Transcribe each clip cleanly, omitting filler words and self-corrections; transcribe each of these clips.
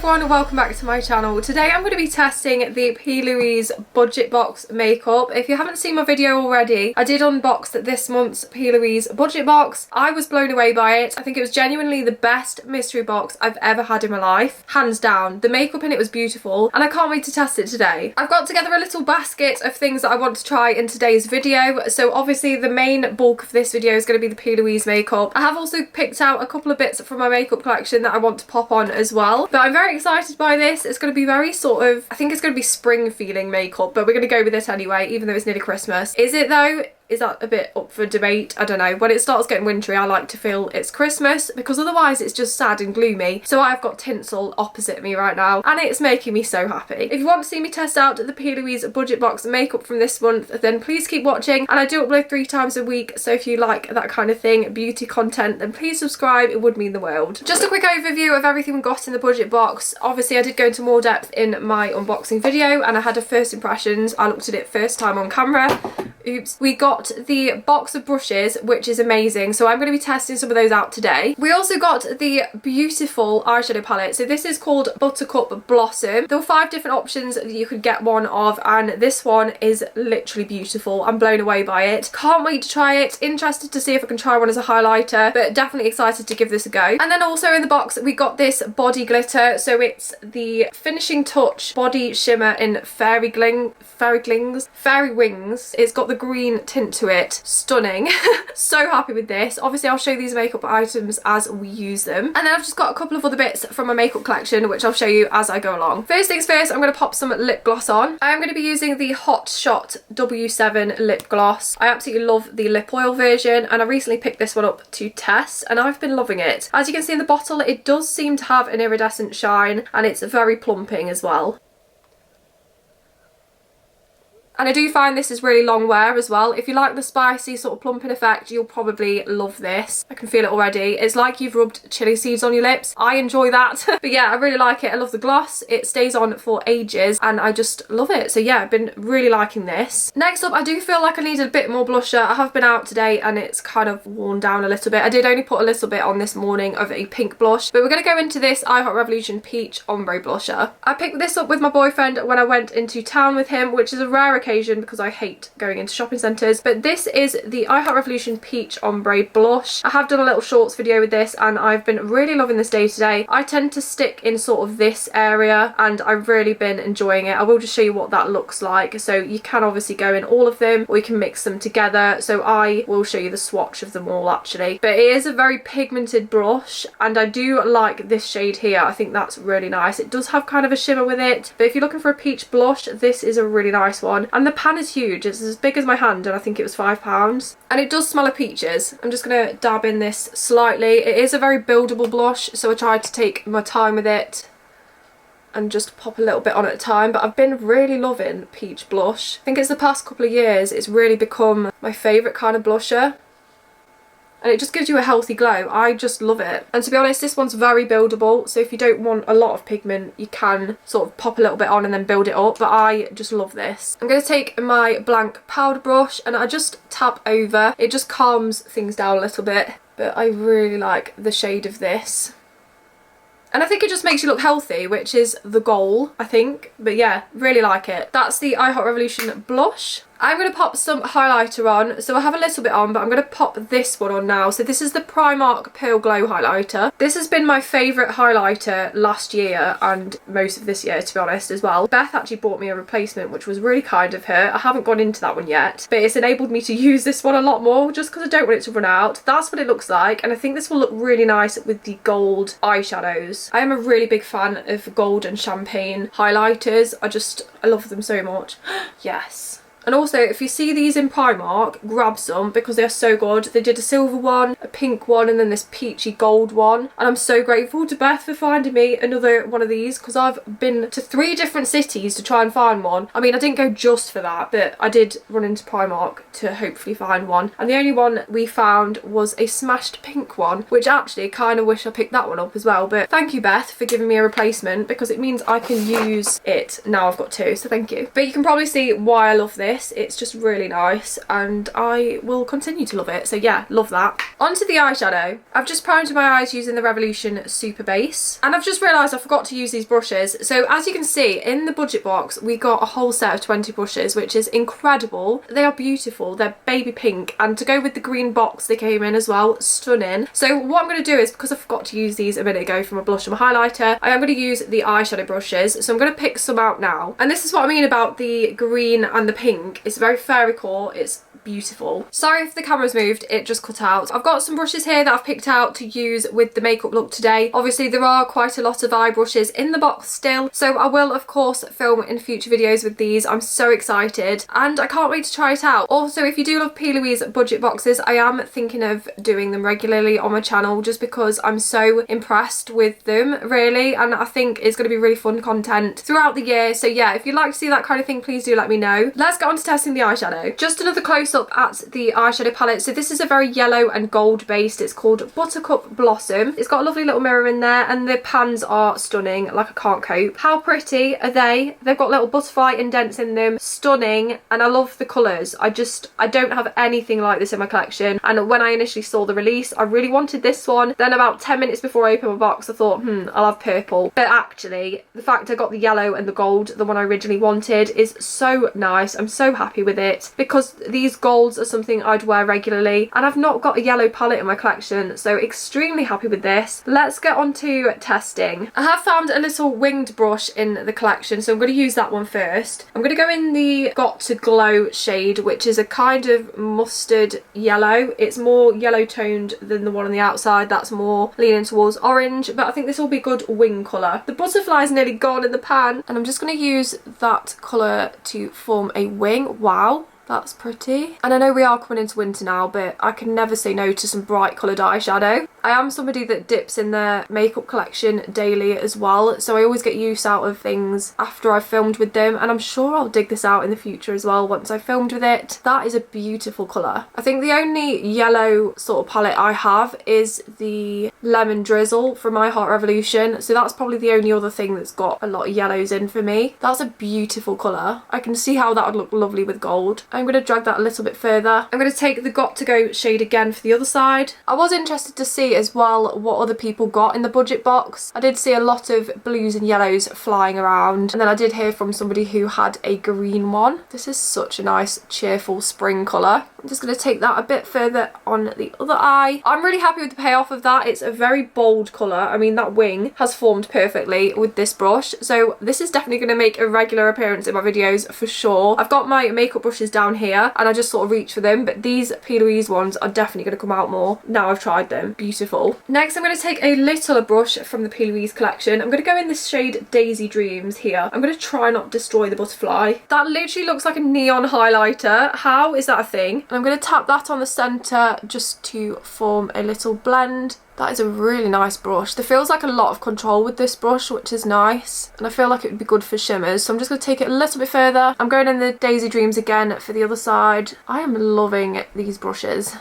everyone and welcome back to my channel. Today I'm going to be testing the Plouise budget box makeup. If you haven't seen my video already, I did unbox this month's Plouise budget box. I was blown away by it. I think it was genuinely the best mystery box I've ever had in my life. Hands down. The makeup in it was beautiful and I can't wait to test it today. I've got together a little basket of things that I want to try in today's video. So obviously the main bulk of this video is going to be the Plouise makeup. I have also picked out a couple of bits from my makeup collection that I want to pop on as well. But I'm very excited by this. It's going to be very sort of, I think it's going to be spring feeling makeup, but we're going to go with it anyway, even though it's nearly Christmas. Is it though? Is that a bit up for debate? I don't know. When it starts getting wintry, I like to feel it's Christmas because otherwise it's just sad and gloomy. So I've got tinsel opposite me right now and it's making me so happy. If you want to see me test out the Plouise budget box makeup from this month, then please keep watching. And I do upload 3 times a week, so if you like that kind of thing, beauty content, then please subscribe. It would mean the world. Just a quick overview of everything we got in the budget box. Obviously I did go into more depth in my unboxing video and I had a first impressions. I looked at it first time on camera. Oops. We got the box of brushes, which is amazing, so I'm going to be testing some of those out today. We also got the beautiful eyeshadow palette. So this is called Buttercup Blossom. There were 5 different options that you could get one of, and this one is literally beautiful. I'm blown away by it. Can't wait to try it. Interested to see if I can try one as a highlighter, but definitely excited to give this a go. And then also in the box we got this body glitter. So it's the Finishing Touch Body Shimmer in Fairy Wings. It's got the green tint to it. Stunning. So happy with this. Obviously I'll show you these makeup items as we use them. And then I've just got a couple of other bits from my makeup collection which I'll show you as I go along. First things first, I'm going to pop some lip gloss on. I am going to be using the Hot Shot W7 lip gloss. I absolutely love the lip oil version and I recently picked this one up to test and I've been loving it. As you can see in the bottle, it does seem to have an iridescent shine and it's very plumping as well. And I do find this is really long wear as well. If you like the spicy sort of plumping effect, you'll probably love this. I can feel it already. It's like you've rubbed chili seeds on your lips. I enjoy that. But yeah, I really like it. I love the gloss. It stays on for ages and I just love it. So yeah, I've been really liking this. Next up, I do feel like I needed a bit more blusher. I have been out today and it's kind of worn down a little bit. I did only put a little bit on this morning of a pink blush, but we're going to go into this I Heart Revolution Peach Ombre Blusher. I picked this up with my boyfriend when I went into town with him, which is a rare occasion because I hate going into shopping centres. But this is the I Heart Revolution Peach Ombre Blush. I have done a little shorts video with this and I've been really loving this day to day. I tend to stick in sort of this area and I've really been enjoying it. I will just show you what that looks like. So you can obviously go in all of them or you can mix them together. So I will show you the swatch of them all actually. But it is a very pigmented blush and I do like this shade here. I think that's really nice. It does have kind of a shimmer with it, but if you're looking for a peach blush, this is a really nice one. And the pan is huge. It's as big as my hand and I think it was £5 and it does smell of peaches. I'm just going to dab in this slightly. It is a very buildable blush, so I tried to take my time with it and just pop a little bit on at a time, but I've been really loving peach blush. I think it's the past couple of years it's really become my favourite kind of blusher. And it just gives you a healthy glow. I just love it. And to be honest, this one's very buildable. So if you don't want a lot of pigment, you can sort of pop a little bit on and then build it up. But I just love this. I'm going to take my blank powder brush and I just tap over. It just calms things down a little bit. But I really like the shade of this. And I think it just makes you look healthy, which is the goal, I think. But yeah, really like it. That's the I Heart Revolution blush. I'm going to pop some highlighter on. So I have a little bit on, but I'm going to pop this one on now. So this is the Primark Pearl Glow highlighter. This has been my favourite highlighter last year and most of this year, to be honest, as well. Beth actually bought me a replacement, which was really kind of her. I haven't gone into that one yet, but it's enabled me to use this one a lot more just because I don't want it to run out. That's what it looks like, and I think this will look really nice with the gold eyeshadows. I am a really big fan of gold and champagne highlighters. I love them so much. Yes. And also, if you see these in Primark, grab some because they're so good. They did a silver one, a pink one, and then this peachy gold one. And I'm so grateful to Beth for finding me another one of these because I've been to 3 different cities to try and find one. I mean, I didn't go just for that, but I did run into Primark to hopefully find one. And the only one we found was a smashed pink one, which actually kind of wish I picked that one up as well. But thank you, Beth, for giving me a replacement because it means I can use it. Now I've got 2, so thank you. But you can probably see why I love this. this. It's just really nice and I will continue to love it. So yeah, love that. Onto the eyeshadow. I've just primed my eyes using the Revolution Super Base, and I've just realised I forgot to use these brushes. So as you can see in the budget box, we got a whole set of 20 brushes, which is incredible. They are beautiful. They're baby pink, and to go with the green box they came in as well, stunning. So what I'm going to do is, because I forgot to use these a minute ago for my blush and my highlighter, I am going to use the eyeshadow brushes. So I'm going to pick some out now, and this is what I mean about the green and the pink. It's very Fairycore. It's beautiful. Sorry if the camera's moved, it just cut out. I've got some brushes here that I've picked out to use with the makeup look today. Obviously there are quite a lot of eye brushes in the box still, so I will of course film in future videos with these. I'm so excited and I can't wait to try it out. Also, if you do love Plouise budget boxes, I am thinking of doing them regularly on my channel just because I'm so impressed with them really, and I think it's going to be really fun content throughout the year. So yeah, if you'd like to see that kind of thing, please do let me know. Let's get on to testing the eyeshadow. Just another close up at the eyeshadow palette. So this is a very yellow and gold based. It's called Buttercup Blossom. It's got a lovely little mirror in there and the pans are stunning, like I can't cope. How pretty are they? They've got little butterfly indents in them, stunning, and I love the colours. I don't have anything like this in my collection, and when I initially saw the release I really wanted this one. Then about 10 minutes before I opened my box I thought I'll have purple, but actually the fact I got the yellow and the gold, the one I originally wanted, is so nice. I'm so happy with it because these golds are something I'd wear regularly and I've not got a yellow palette in my collection, so extremely happy with this. Let's get on to testing. I have found a little winged brush in the collection, so I'm going to use that one first. I'm going to go in the Got to Glow shade, which is a kind of mustard yellow. It's more yellow toned than the one on the outside, that's more leaning towards orange, but I think this will be good wing colour. The butterfly is nearly gone in the pan and I'm just going to use that colour to form a wing. Wow, that's pretty. And I know we are coming into winter now, but I can never say no to some bright coloured eyeshadow. I am somebody that dips in their makeup collection daily as well, so I always get use out of things after I've filmed with them, and I'm sure I'll dig this out in the future as well once I've filmed with it. That is a beautiful colour. I think the only yellow sort of palette I have is the Lemon Drizzle from My Heart Revolution, so that's probably the only other thing that's got a lot of yellows in for me. That's a beautiful colour. I can see how that would look lovely with gold. I'm going to drag that a little bit further. I'm going to take the Got to Go shade again for the other side. I was interested to see as well what other people got in the budget box. I did see a lot of blues and yellows flying around, and then I did hear from somebody who had a green one. This is such a nice cheerful spring colour. I'm just going to take that a bit further on the other eye. I'm really happy with the payoff of that. It's a very bold colour. I mean, that wing has formed perfectly with this brush, so this is definitely going to make a regular appearance in my videos for sure. I've got my makeup brushes down here and I just sort of reach for them, but these Plouise ones are definitely going to come out more now I've tried them. Beautiful. Next I'm going to take a littler brush from the Plouise collection. I'm going to go in this shade Daisy Dreams here. I'm going to try not destroy the butterfly. That literally looks like a neon highlighter. How is that a thing? And I'm going to tap that on the centre just to form a little blend. That is a really nice brush. There feels like a lot of control with this brush, which is nice, and I feel like it would be good for shimmers, so I'm just going to take it a little bit further. I'm going in the Daisy Dreams again for the other side. I am loving these brushes.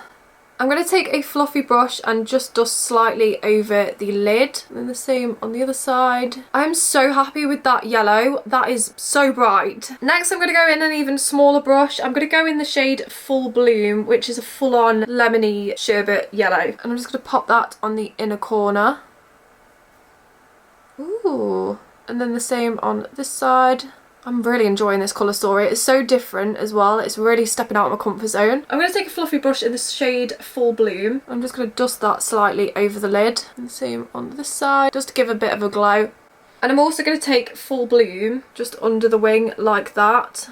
I'm going to take a fluffy brush and just dust slightly over the lid, and then the same on the other side. I'm so happy with that yellow. That is so bright. Next I'm going to go in an even smaller brush. I'm going to go in the shade Full Bloom, which is a full-on lemony sherbet yellow, and I'm just going to pop that on the inner corner. Ooh, and then the same on this side. I'm really enjoying this colour story. It's so different as well. It's really stepping out of my comfort zone. I'm going to take a fluffy brush in the shade Full Bloom. I'm just going to dust that slightly over the lid. And the same on this side, just to give a bit of a glow. And I'm also going to take Full Bloom just under the wing like that.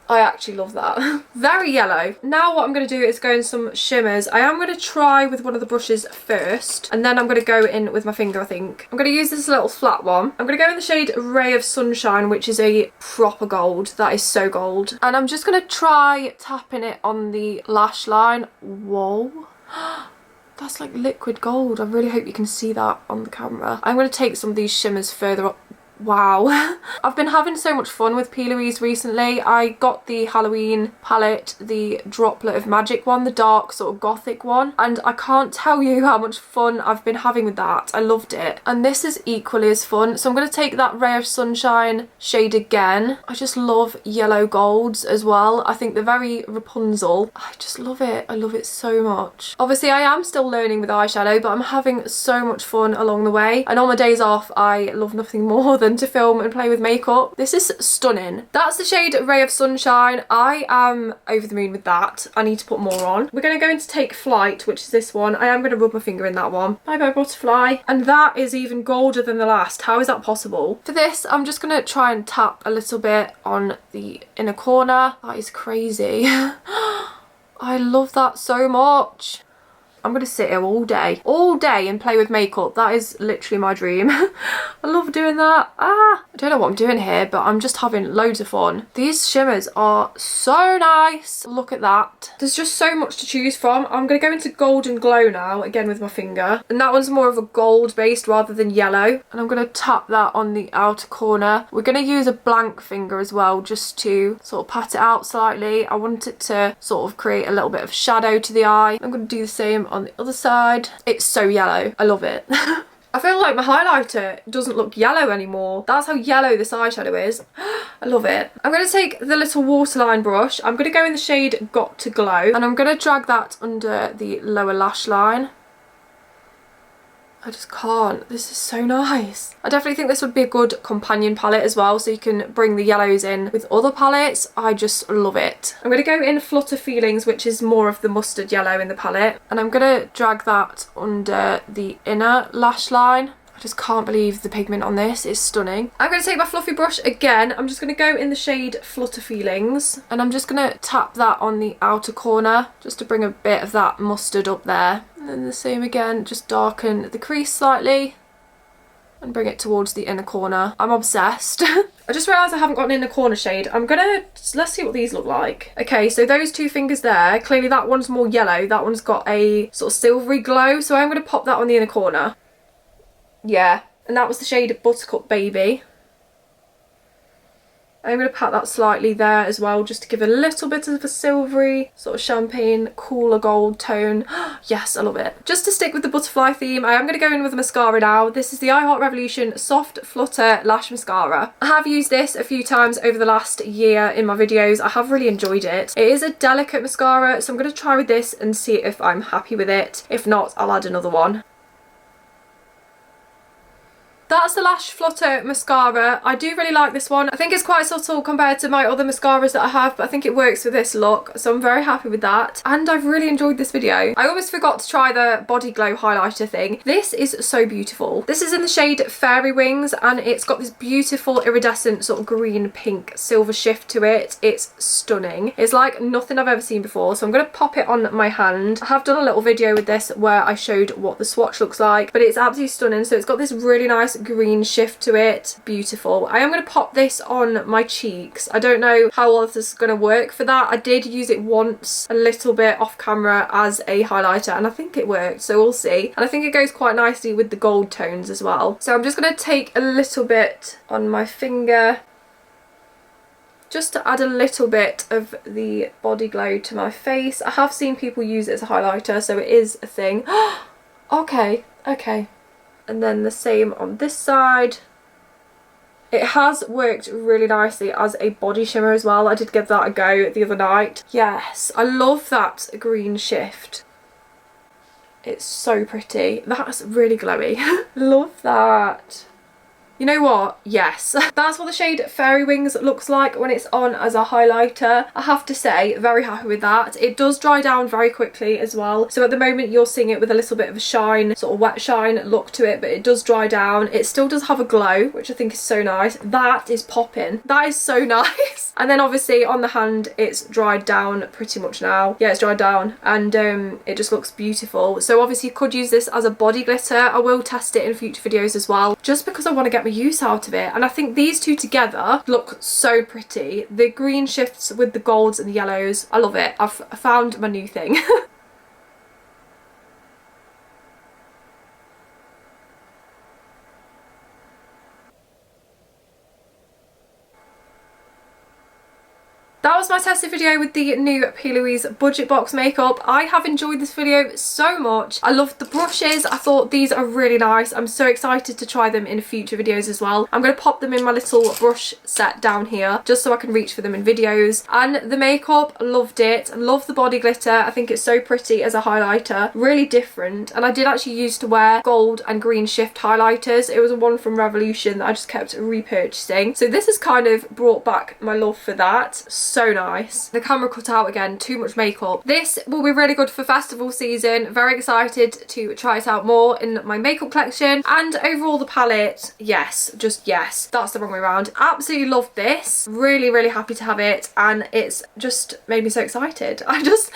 I actually love that. Very yellow. Now what I'm going to do is go in some shimmers. I am going to try with one of the brushes first, and then I'm going to go in with my finger, I think. I'm going to use this little flat one. I'm going to go in the shade Ray of Sunshine, which is a proper gold. That is so gold. And I'm just going to try tapping it on the lash line. Whoa. That's like liquid gold. I really hope you can see that on the camera. I'm going to take some of these shimmers further up Wow. I've been having so much fun with Plouise recently. I got the Halloween palette, the Droplet of Magic one, the dark sort of gothic one, and I can't tell you how much fun I've been having with that. I loved it. And this is equally as fun. So I'm going to take that Ray of Sunshine shade again. I just love yellow golds as well. I think they're very Rapunzel. I just love it. I love it so much. Obviously I am still learning with eyeshadow, but I'm having so much fun along the way. And on my days off, I love nothing more than to film and play with makeup. This is stunning. That's the shade Ray of Sunshine. I am over the moon with that. I need to put more on. We're going to go into Take Flight, which is this one. I am going to rub my finger in that one. Bye bye butterfly. And that is even golder than the last. How is that possible? For this, I'm just going to try and tap a little bit on the inner corner. That is crazy. I love that so much. I'm going to sit here all day and play with makeup. That is literally my dream. I love doing that. I don't know what I'm doing here, but I'm just having loads of fun. These shimmers are so nice. Look at that. There's just so much to choose from. I'm going to go into Golden Glow now, again with my finger. And that one's more of a gold based rather than yellow. And I'm going to tap that on the outer corner. We're going to use a blank finger as well, just to sort of pat it out slightly. I want it to sort of create a little bit of shadow to the eye. I'm going to do the same on the other side. It's so yellow. I love it. I feel like my highlighter doesn't look yellow anymore. That's how yellow this eyeshadow is. I love it. I'm going to take the little waterline brush. I'm going to go in the shade Got to Glow, and I'm going to drag that under the lower lash line. I just can't. This is so nice. I definitely think this would be a good companion palette as well, so you can bring the yellows in with other palettes. I just love it. I'm going to go in Flutter Feelings, which is more of the mustard yellow in the palette, and I'm going to drag that under the inner lash line. I just can't believe the pigment on this is stunning. I'm going to take my fluffy brush again. I'm just going to go in the shade Flutter Feelings, and I'm just going to tap that on the outer corner just to bring a bit of that mustard up there. And then the same again, just darken the crease slightly and bring it towards the inner corner. I'm obsessed. I just realised I haven't got an inner corner shade. Let's see what these look like. Okay, so those two fingers there, clearly that one's more yellow. That one's got a sort of silvery glow, so I'm going to pop that on the inner corner. Yeah, and that was the shade Buttercup Baby. I'm going to pat that slightly there as well, just to give a little bit of a silvery, sort of champagne, cooler gold tone. Yes, I love it. Just to stick with the butterfly theme, I am going to go in with a mascara now. This is the I Heart Revolution Soft Flutter Lash Mascara. I have used this a few times over the last year in my videos. I have really enjoyed it. It is a delicate mascara, so I'm going to try with this and see if I'm happy with it. If not, I'll add another one. That's the Lash Flutter mascara. I do really like this one. I think it's quite subtle compared to my other mascaras that I have, but I think it works for this look, so I'm very happy with that. And I've really enjoyed this video. I almost forgot to try the Body Glow highlighter thing. This is so beautiful. This is in the shade Fairy Wings, and it's got this beautiful iridescent sort of green pink silver shift to it. It's stunning. It's like nothing I've ever seen before, so I'm going to pop it on my hand. I have done a little video with this where I showed what the swatch looks like, but it's absolutely stunning. So it's got this really nice green shift to it. Beautiful. I am going to pop this on my cheeks. I don't know how well this is going to work for that. I did use it once a little bit off camera as a highlighter, and I think it worked, so we'll see. And I think it goes quite nicely with the gold tones as well. So I'm just going to take a little bit on my finger just to add a little bit of the Body Glow to my face. I have seen people use it as a highlighter, so it is a thing. Okay. And then the same on this side. It has worked really nicely as a body shimmer as well. I did give that a go the other night. Yes, I love that green shift. It's so pretty. That's really glowy. Love that. You know what? Yes. That's what the shade Fairy Wings looks like when it's on as a highlighter. I have to say, very happy with that. It does dry down very quickly as well. So at the moment you're seeing it with a little bit of a shine, sort of wet shine look to it, but it does dry down. It still does have a glow, which I think is so nice. That is popping. That is so nice. And then obviously on the hand, it's dried down pretty much now. Yeah, it's dried down, and it just looks beautiful. So obviously you could use this as a body glitter. I will test it in future videos as well, just because I want to get use out of it. And I think these two together look so pretty. The green shifts with the golds and the yellows. I love it. I've found my new thing. was my tested video with the new Plouise budget box makeup. I have enjoyed this video so much. I loved the brushes. I thought these are really nice. I'm so excited to try them in future videos as well. I'm going to pop them in my little brush set down here just so I can reach for them in videos. And the makeup, loved it. Love the body glitter. I think it's so pretty as a highlighter. Really different. And I did actually used to wear gold and green shift highlighters. It was one from Revolution that I just kept repurchasing. So this has kind of brought back my love for that. So nice. The camera cut out again. Too much makeup. This will be really good for festival season. Very excited to try it out more in my makeup collection. And overall the palette, yes, just yes. That's the wrong way around. Absolutely loved this. Really, really happy to have it. And it's just made me so excited. I just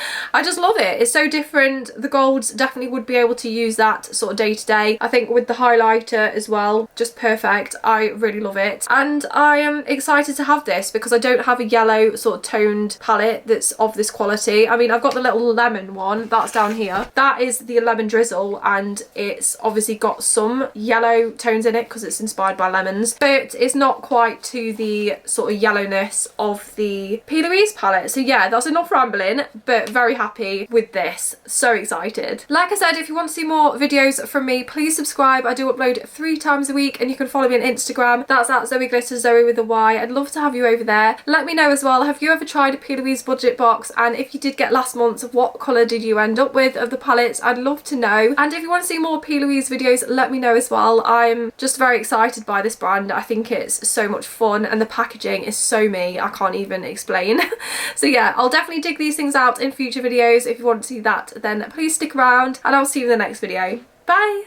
love it. It's so different. The golds definitely would be able to use that sort of day to day. I think with the highlighter as well, just perfect. I really love it. And I am excited to have this because I don't have a yellow sort of toned palette that's of this quality. I mean, I've got the little lemon one, that's down here. That is the lemon drizzle, and it's obviously got some yellow tones in it because it's inspired by lemons, but it's not quite to the sort of yellowness of the Plouise palette. So yeah, that's enough rambling, but very happy with this. So excited. Like I said, if you want to see more videos from me, please subscribe. I do upload 3 times a week, and you can follow me on Instagram. That's at Zoey Glitters, Zoey with a Y. I'd love to have you over there. Let me know as well, have you ever tried a Plouise budget box? And if you did get last month's, what colour did you end up with of the palettes? I'd love to know. And if you want to see more Plouise videos, let me know as well. I'm just very excited by this brand. I think it's so much fun, and the packaging is so me. I can't even explain. So yeah, I'll definitely dig these things out in future videos. If you want to see that, then please stick around, and I'll see you in the next video. Bye!